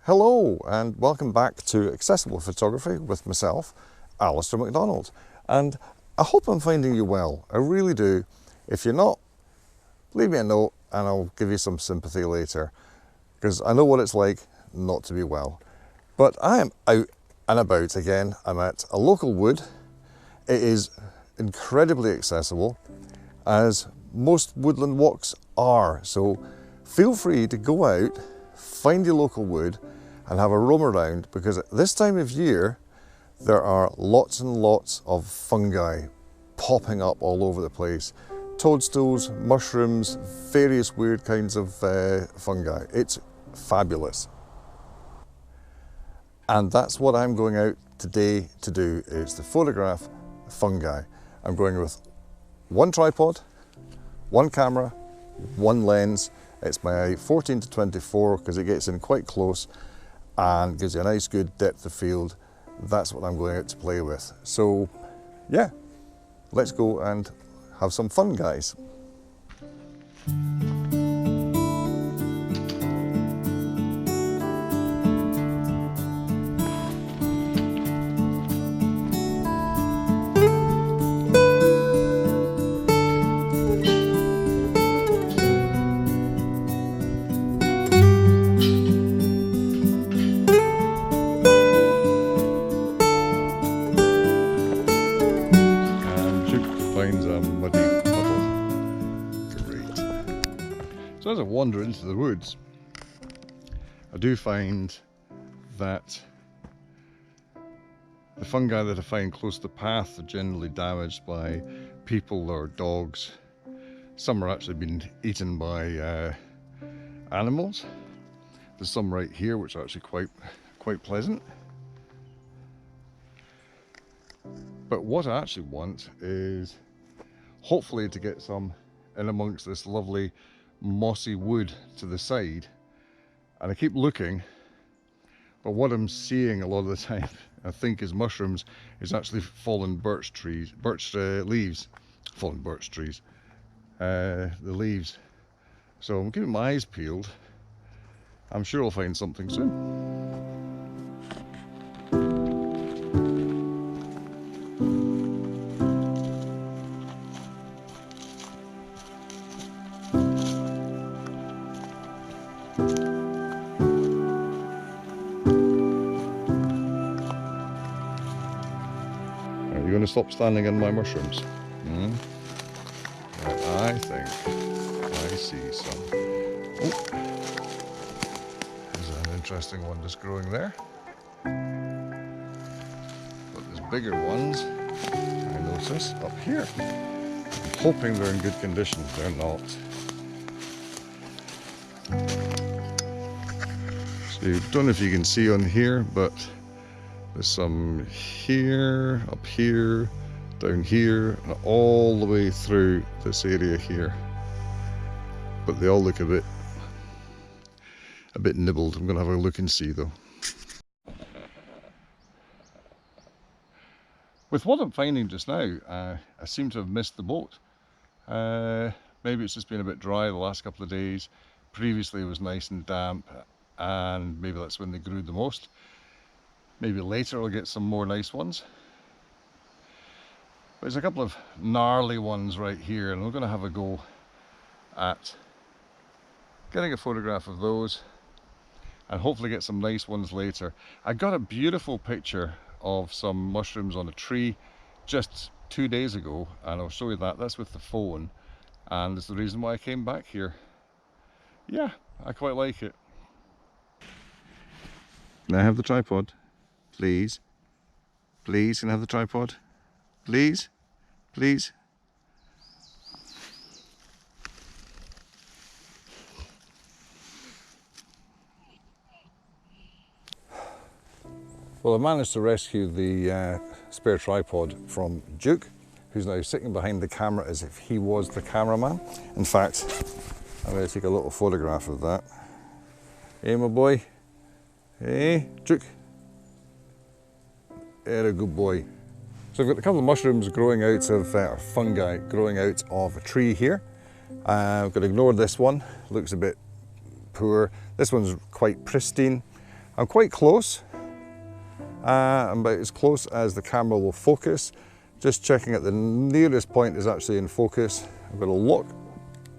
Hello and welcome back to Accessible Photography with myself, Alistair MacDonald. And I hope I'm finding you well, I really do. If you're not, leave me a note and I'll give you some sympathy later, because I know what it's like not to be well. But I am out and about again. I'm at a local wood. It is incredibly accessible, as most woodland walks are, so feel free to go out, find your local wood and have a roam around, because at this time of year there are lots and lots of fungi popping up all over the place. Toadstools, mushrooms, various weird kinds of fungi. It's fabulous. And that's what I'm going out today to do, is to photograph fungi. I'm going with one tripod, one camera, one lens. It's my 14 to 24 because it gets in quite close and gives you a nice good depth of field. That's what I'm going out to play with. So yeah, let's go and have some fun, guys. So as I wander into the woods, I do find that the fungi that I find close to the path are generally damaged by people or dogs. Some are actually being eaten by animals. There's some right here which are actually quite pleasant. But what I actually want is hopefully to get some in amongst this lovely mossy wood to the side, and I keep looking, but what I'm seeing a lot of the time, I think, is mushrooms, is actually fallen birch trees, the leaves. So I'm keeping my eyes peeled. I'm sure I'll find something soon. You're going to stop standing in my mushrooms? I think I see some. Oh, there's an interesting one just growing there. But there's bigger ones, I notice, up here. I'm hoping they're in good condition. They're not. So I don't know if you can see on here, but there's some here, up here, down here, and all the way through this area here. But they all look a bit nibbled. I'm going to have a look and see though. With what I'm finding just now, I seem to have missed the boat. Maybe it's just been a bit dry the last couple of days. Previously it was nice and damp, and maybe that's when they grew the most. Maybe later I'll get some more nice ones. But there's a couple of gnarly ones right here, and we're going to have a go at getting a photograph of those and hopefully get some nice ones later. I got a beautiful picture of some mushrooms on a tree just 2 days ago, and I'll show you that. That's with the phone, and it's the reason why I came back here. Yeah, I quite like it. Can I have the tripod? Please, please, can I have the tripod? Please, please. Well, I managed to rescue the spare tripod from Duke, who's now sitting behind the camera as if he was the cameraman. In fact, I'm going to take a little photograph of that. Hey, my boy. Hey, Duke. You're a good boy. So I've got a couple of mushrooms growing out of, fungi growing out of a tree here. I've got to ignore this one, looks a bit poor. This one's quite pristine. I'm quite close, I'm about as close as the camera will focus. Just checking at the nearest point is actually in focus. I'm going to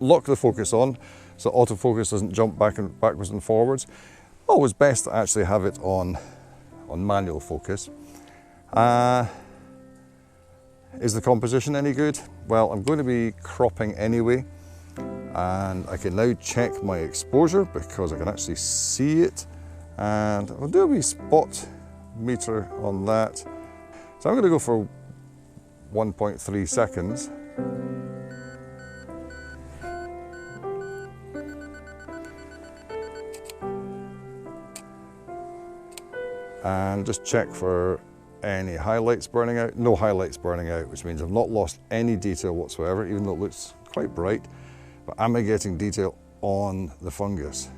lock the focus on so autofocus doesn't jump backwards and forwards. Always best to actually have it on manual focus. Is the composition any good? Well, I'm going to be cropping anyway, and I can now check my exposure because I can actually see it, and I'll do a wee spot meter on that. So I'm going to go for 1.3 seconds. And just check for any highlights burning out. No highlights burning out, which means I've not lost any detail whatsoever, even though it looks quite bright. But am I getting detail on the fungus?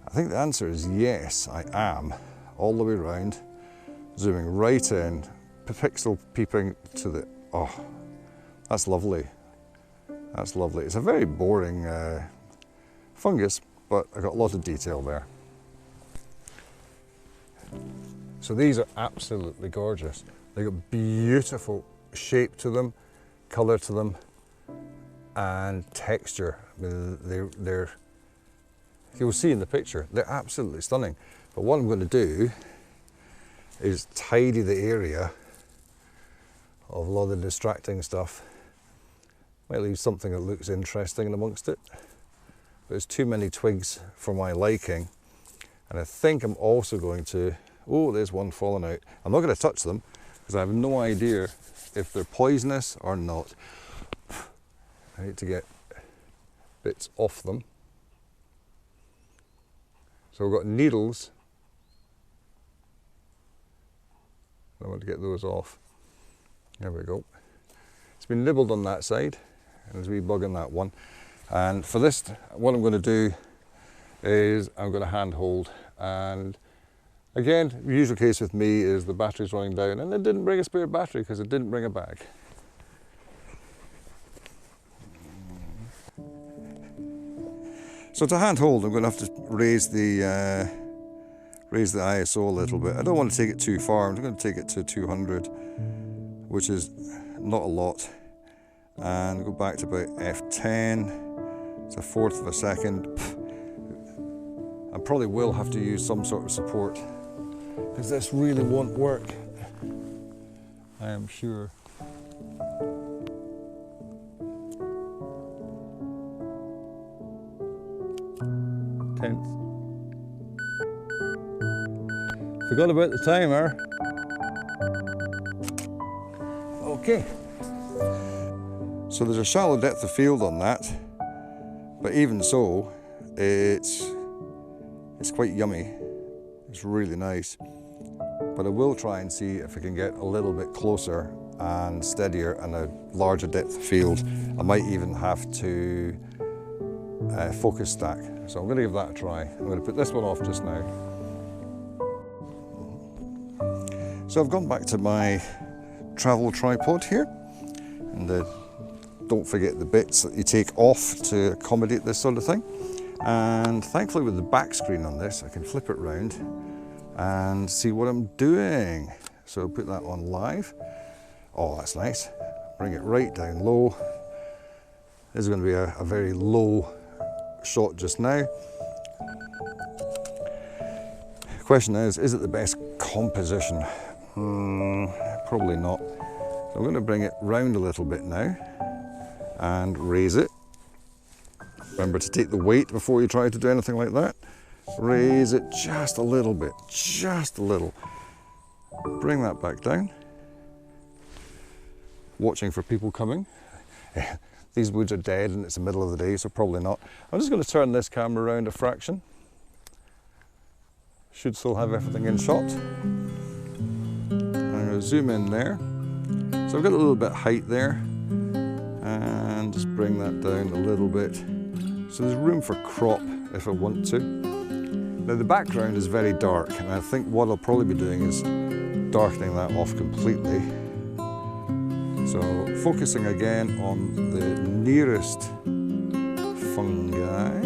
I think the answer is yes, I am. All the way around, zooming right in, pixel peeping to the, oh, that's lovely. That's lovely. It's a very boring fungus, but I got a lot of detail there. So these are absolutely gorgeous. They've got beautiful shape to them, colour to them, and texture. I mean, you'll see in the picture, they're absolutely stunning. But what I'm going to do is tidy the area of a lot of the distracting stuff. Might leave something that looks interesting amongst it. But there's too many twigs for my liking. And I think I'm also going to, oh, there's one falling out. I'm not going to touch them because I have no idea if they're poisonous or not. I need to get bits off them. So we've got needles. I want to get those off. There we go. It's been nibbled on that side, and there's a wee bug on that one. And for this, what I'm going to do is I'm going to handhold. And again, the usual case with me is the battery's running down, and it didn't bring a spare battery because it didn't bring a bag. So to handhold, I'm going to have to raise the ISO a little bit. I don't want to take it too far. I'm going to take it to 200, which is not a lot, and go back to about F10. It's a fourth of a second. I probably will have to use some sort of support because this really won't work, I am sure. Tenth. Forgot about the timer. Okay. So there's a shallow depth of field on that, but even so, it's quite yummy. It's really nice. But I will try and see if I can get a little bit closer and steadier and a larger depth of field. I might even have to focus stack. So I'm going to give that a try. I'm going to put this one off just now. So I've gone back to my travel tripod here, and don't forget the bits that you take off to accommodate this sort of thing. And thankfully with the back screen on this, I can flip it round and see what I'm doing. So I'll put that on live. Oh, that's nice. Bring it right down low. This is going to be a very low shot just now. The question is it the best composition? Probably not. So I'm going to bring it round a little bit now and raise it. Remember to take the weight before you try to do anything like that. Raise it just a little bit, just a little. Bring that back down. Watching for people coming. These woods are dead and it's the middle of the day, so probably not. I'm just going to turn this camera around a fraction. Should still have everything in shot. I'm going to zoom in there. So I've got a little bit of height there, and just bring that down a little bit. So there's room for crop if I want to. Now the background is very dark, and I think what I'll probably be doing is darkening that off completely. So focusing again on the nearest fungi,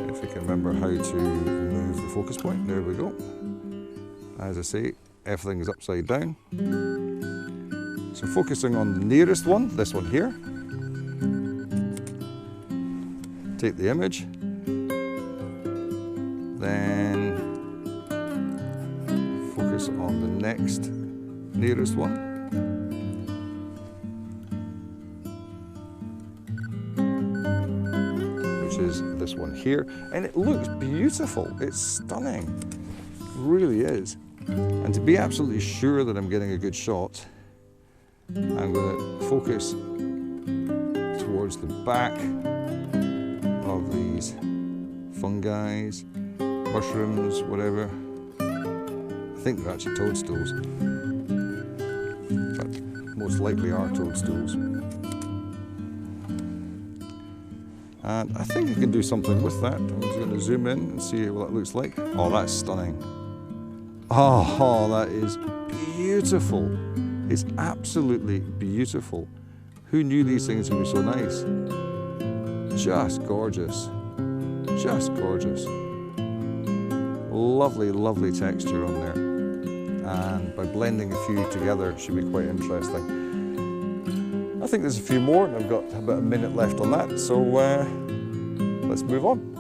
if you can remember how to move the focus point. There we go. As I say, everything is upside down. So focusing on the nearest one, this one here. Take the image. Then focus on the next nearest one. Which is this one here. And it looks beautiful. It's stunning. It really is. And to be absolutely sure that I'm getting a good shot, I'm going to focus towards the back of these fungi, mushrooms, whatever. I think they're actually toadstools, but most likely are toadstools. And I think I can do something with that. I'm just going to zoom in and see what that looks like. Oh, that's stunning. Oh, that is beautiful. It's absolutely beautiful. Who knew these things would be so nice? Just gorgeous. Just gorgeous. Lovely, lovely texture on there. And by blending a few together, it should be quite interesting. I think there's a few more, and I've got about a minute left on that, so let's move on.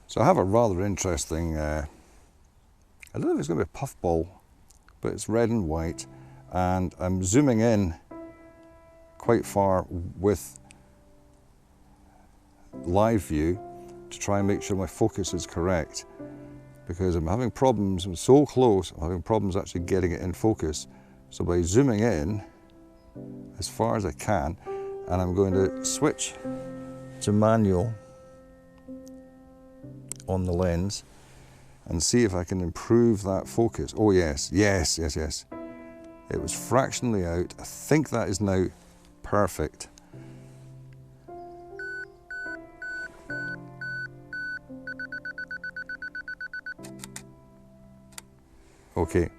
So I have a rather interesting, I don't know if it's going to be a puffball, but it's red and white, and I'm zooming in quite far with live view to try and make sure my focus is correct, because I'm having problems, I'm so close, I'm having problems actually getting it in focus. So by zooming in as far as I can, and I'm going to switch to manual on the lens and see if I can improve that focus. Oh yes, yes, yes, yes. It was fractionally out. I think that is now perfect. Okay,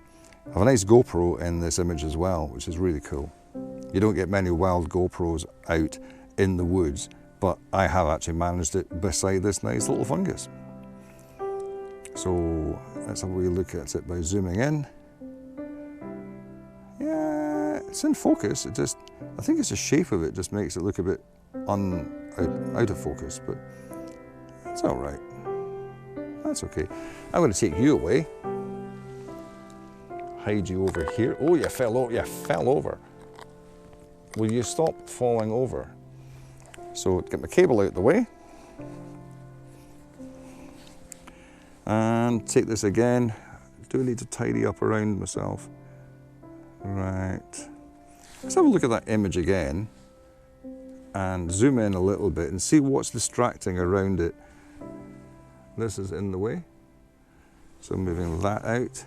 I have a nice GoPro in this image as well, which is really cool. You don't get many wild GoPros out in the woods, but I have actually managed it beside this nice little fungus. So let's have a wee look at it by zooming in. Yeah, it's in focus. It just, I think it's the shape of it just makes it look a bit out of focus, but it's all right. That's okay. I'm going to take you away. Hide you over here. Oh, you fell over. Will you stop falling over? So get my cable out the way. And take this again. Do need to tidy up around myself. Right. Let's have a look at that image again and zoom in a little bit and see what's distracting around it. This is in the way. So moving that out.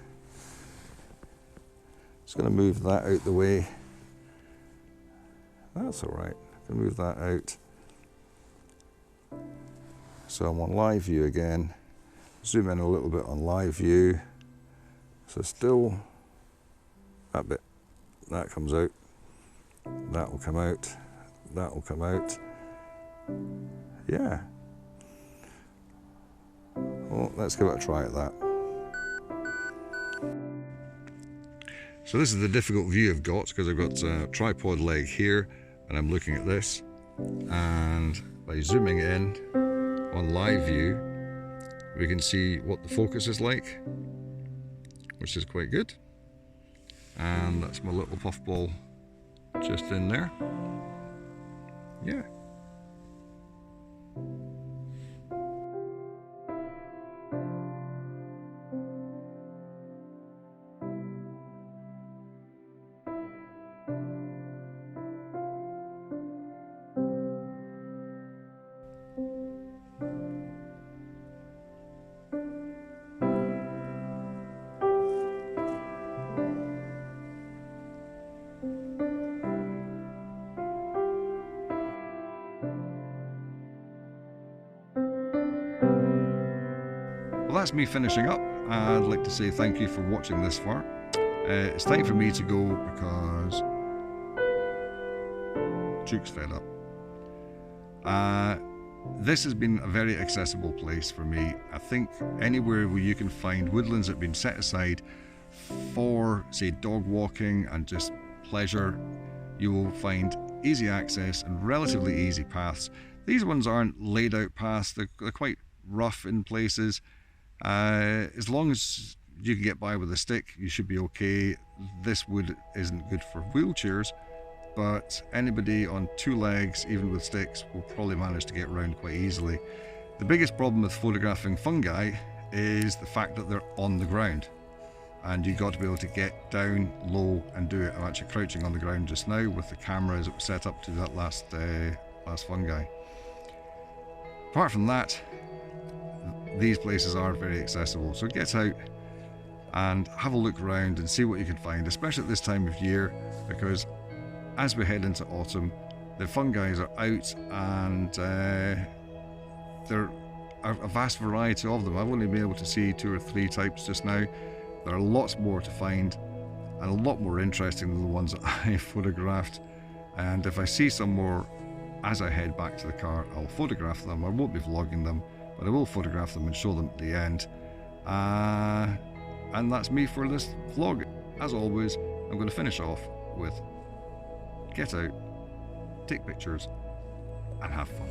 Just going to move that out the way. That's all right. I can move that out. So I'm on live view again. Zoom in a little bit on live view. So still that bit, that comes out. That will come out. That will come out. Yeah. Well, let's give it a try at that. So this is the difficult view I've got, because I've got a tripod leg here and I'm looking at this, and by zooming in on live view we can see what the focus is like, which is quite good. And that's my little puffball just in there. Yeah. Well, that's me finishing up. I'd like to say thank you for watching this far. It's time for me to go because Duke's fed up. This has been a very accessible place for me. I think anywhere where you can find woodlands that have been set aside for, say, dog walking and just pleasure, you will find easy access and relatively easy paths. These ones aren't laid out paths, they're quite rough in places. As long as you can get by with a stick, you should be okay. This wood isn't good for wheelchairs, but anybody on 2 legs, even with sticks, will probably manage to get around quite easily. The biggest problem with photographing fungi is the fact that they're on the ground, and you've got to be able to get down low and do it. I'm actually crouching on the ground just now with the camera as it was set up to that last fungi. Apart from that, these places are very accessible, so get out and have a look around and see what you can find, especially at this time of year, because as we head into autumn, the fungi are out, and there are a vast variety of them. I've only been able to see 2 or 3 types just now. There are lots more to find, and a lot more interesting than the ones that I photographed. And if I see some more as I head back to the car, I'll photograph them. I won't be vlogging them, but I will photograph them and show them at the end. And that's me for this vlog. As always, I'm going to finish off with get out, take pictures, and have fun.